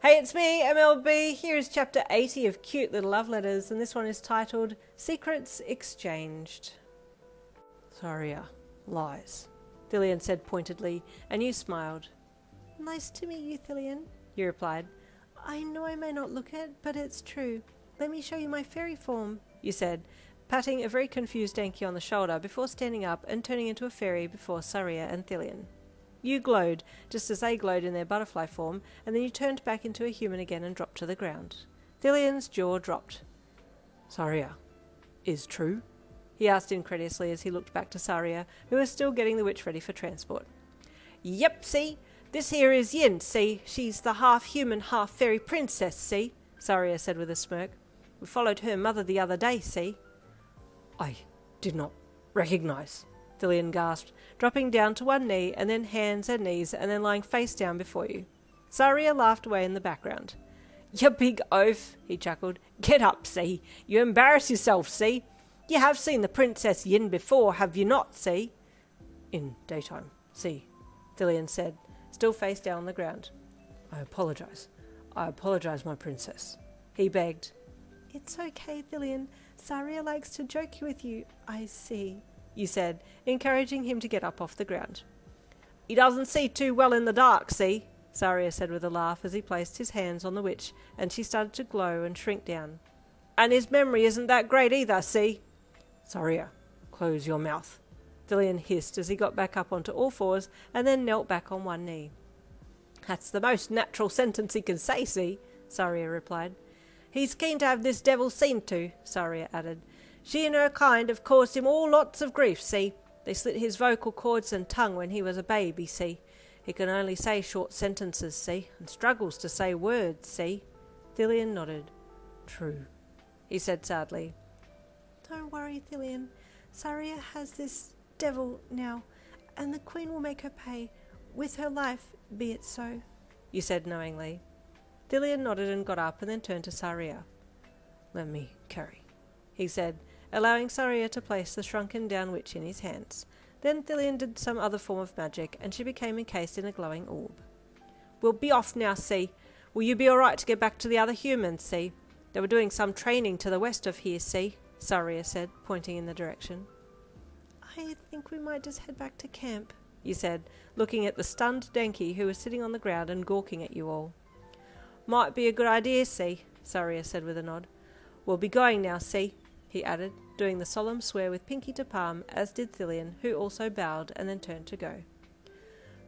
Hey, it's me, MLB. Here is chapter 80 of Cute Little Love Letters, and this one is titled Secrets Exchanged. Saria lies, Thillian said pointedly, and you smiled. Nice to meet you, Thillian, you replied. I know I may not look it, but it's true. Let me show you my fairy form, you said, patting a very confused Denki on the shoulder before standing up and turning into a fairy before Saria and Thillian. You glowed, just as they glowed in their butterfly form, and then you turned back into a human again and dropped to the ground. Thillian's jaw dropped. Saria, is true? He asked incredulously as he looked back to Saria, who was still getting the witch ready for transport. Yep, see? This here is Yin, see? She's the half-human, half-fairy princess, see? Saria said with a smirk. We followed her mother the other day, see? I did not recognize, Thillian gasped, dropping down to one knee and then hands and knees and then lying face down before you. Saria laughed away in the background. You big oaf, he chuckled. Get up, see? You embarrass yourself, see? You have seen the Princess Yin before, have you not, see? In daytime, see, Thillian said, still face down on the ground. I apologize, my princess, he begged. It's okay, Thillian. Saria likes to joke with you, I see, you said, encouraging him to get up off the ground. He doesn't see too well in the dark, see? Saria said with a laugh as he placed his hands on the witch, and she started to glow and shrink down. And his memory isn't that great either, see? Saria, close your mouth, Thillian hissed as he got back up onto all fours and then knelt back on one knee. That's the most natural sentence he can say, see? Saria replied. He's keen to have this devil seen to, Saria added. She and her kind have caused him all lots of grief, see? They slit his vocal cords and tongue when he was a baby, see? He can only say short sentences, see? And struggles to say words, see? Thillian nodded. True, he said sadly. Don't worry, Thillian. Saria has this devil now, and the queen will make her pay, with her life, be it so, you said knowingly. Thillian nodded and got up and then turned to Saria. Let me carry, he said, allowing Saria to place the shrunken down witch in his hands. Then Thillian did some other form of magic, and she became encased in a glowing orb. We'll be off now, see? Will you be all right to get back to the other humans, see? They were doing some training to the west of here, see? Saria said, pointing in the direction. I think we might just head back to camp, you said, looking at the stunned Denki who was sitting on the ground and gawking at you all. Might be a good idea, see? Saria said with a nod. We'll be going now, see? He added, doing the solemn swear with pinky to palm, as did Thillian, who also bowed and then turned to go.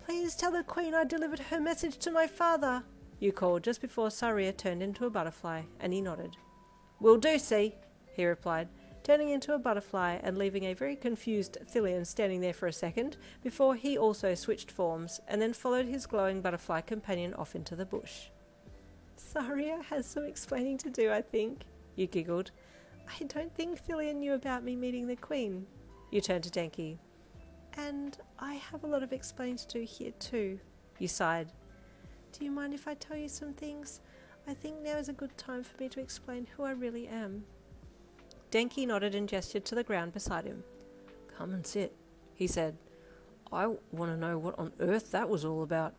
Please tell the queen I delivered her message to my father, you called just before Saria turned into a butterfly, and he nodded. Will do, see? He replied, turning into a butterfly and leaving a very confused Thillian standing there for a second before he also switched forms and then followed his glowing butterfly companion off into the bush. Saria has some explaining to do, I think, you giggled. I don't think Thillian knew about me meeting the queen. You turned to Denki. And I have a lot of explaining to do here too, you sighed. Do you mind if I tell you some things? I think now is a good time for me to explain who I really am. Denki nodded and gestured to the ground beside him. Come and sit, he said. I want to know what on earth that was all about.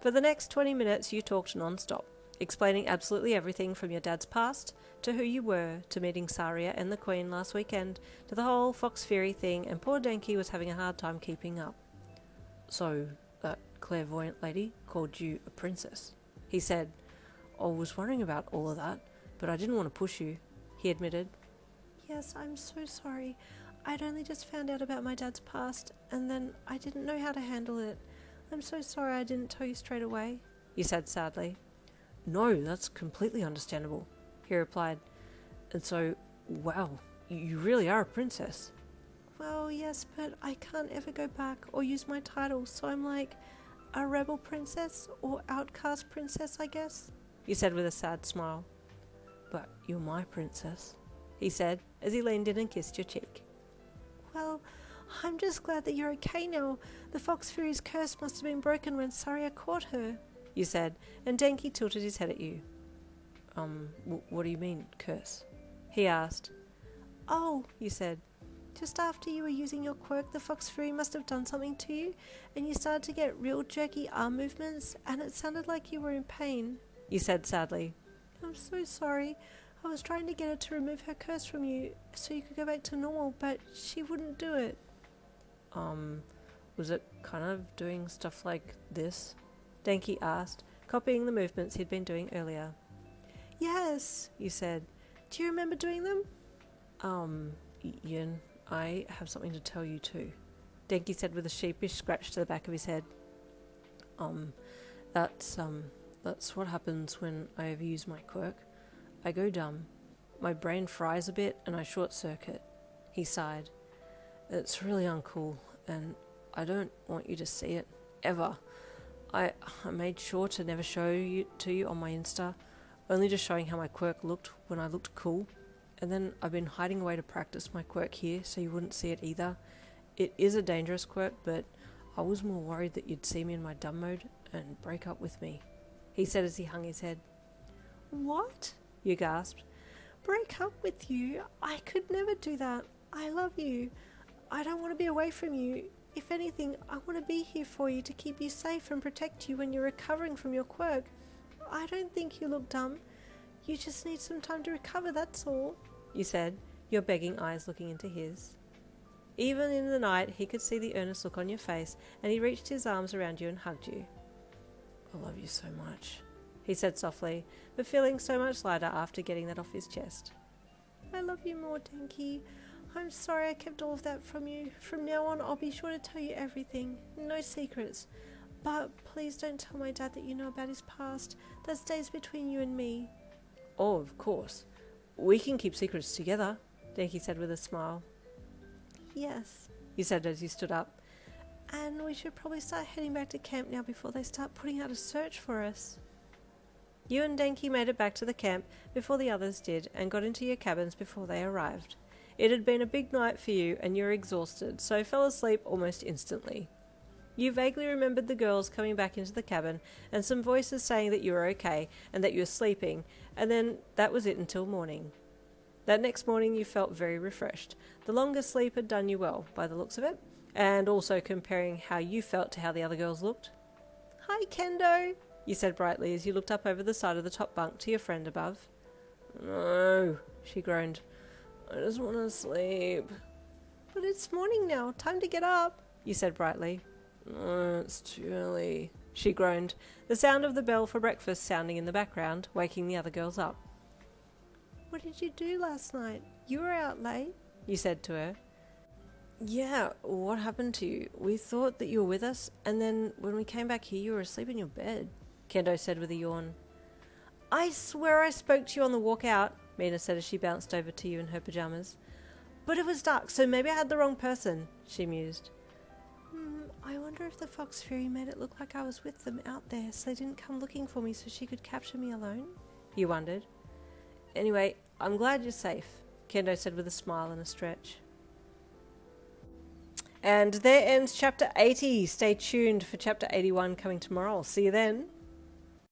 For the next 20 minutes you talked non-stop, explaining absolutely everything from your dad's past, to who you were, to meeting Saria and the Queen last weekend, to the whole Faerie thing, and poor Denki was having a hard time keeping up. So, that clairvoyant lady called you a princess, he said. I was worrying about all of that, but I didn't want to push you, he admitted. Yes, I'm so sorry. I'd only just found out about my dad's past, and then I didn't know how to handle it. I'm so sorry I didn't tell you straight away, you said sadly. No, that's completely understandable, he replied. And so, wow, you really are a princess. Well, yes, but I can't ever go back or use my title, so I'm like a rebel princess or outcast princess, I guess, you said with a sad smile. But you're my princess, he said as he leaned in and kissed your cheek. Well, I'm just glad that you're okay now. The Faerie's curse must have been broken when Saria caught her, you said, and Denki tilted his head at you. What do you mean, curse? He asked. Oh, you said. Just after you were using your quirk, the fox Faerie must have done something to you, and you started to get real jerky arm movements, and it sounded like you were in pain, you said sadly. I'm so sorry. I was trying to get her to remove her curse from you so you could go back to normal, but she wouldn't do it. Was it kind of doing stuff like this? Denki asked, copying the movements he'd been doing earlier. Yes, you said. Do you remember doing them? Yin, I have something to tell you too, Denki said with a sheepish scratch to the back of his head. That's what happens when I overuse my quirk. I go dumb. My brain fries a bit and I short circuit. He sighed. It's really uncool, and I don't want you to see it, ever. I made sure to never show it to you on my Insta, only just showing how my quirk looked when I looked cool. And then I've been hiding away to practice my quirk here so you wouldn't see it either. It is a dangerous quirk, but I was more worried that you'd see me in my dumb mode and break up with me, he said as he hung his head. What? You gasped. Break up with you? I could never do that. I love you. I don't want to be away from you. If anything, I want to be here for you to keep you safe and protect you when you're recovering from your quirk. I don't think you look dumb. You just need some time to recover, that's all, you said, your begging eyes looking into his. Even in the night, he could see the earnest look on your face, and he reached his arms around you and hugged you. I love you so much, he said softly, but feeling so much lighter after getting that off his chest. I love you more, Denki. I'm sorry I kept all of that from you. From now on, I'll be sure to tell you everything. No secrets. But please don't tell my dad that you know about his past. That stays between you and me. Oh, of course. We can keep secrets together, Denki said with a smile. Yes, you said as you stood up. And we should probably start heading back to camp now before they start putting out a search for us. You and Denki made it back to the camp before the others did and got into your cabins before they arrived. It had been a big night for you and you were exhausted, so fell asleep almost instantly. You vaguely remembered the girls coming back into the cabin and some voices saying that you were okay and that you were sleeping, and then that was it until morning. That next morning you felt very refreshed. The longer sleep had done you well, by the looks of it, and also comparing how you felt to how the other girls looked. Hi, Kendo, you said brightly as you looked up over the side of the top bunk to your friend above. No, she groaned. I just want to sleep. But it's morning now. Time to get up, you said brightly. Oh, it's too early, she groaned, the sound of the bell for breakfast sounding in the background, waking the other girls up. What did you do last night? You were out late, you said to her. Yeah, what happened to you? We thought that you were with us, and then when we came back here you were asleep in your bed, Kendo said with a yawn. I swear I spoke to you on the walk out, Mina said as she bounced over to you in her pyjamas. But it was dark, so maybe I had the wrong person, she mused. I wonder if the fox Faerie made it look like I was with them out there, so they didn't come looking for me so she could capture me alone? You wondered. Anyway, I'm glad you're safe, Kendo said with a smile and a stretch. And there ends chapter 80. Stay tuned for chapter 81 coming tomorrow. I'll see you then.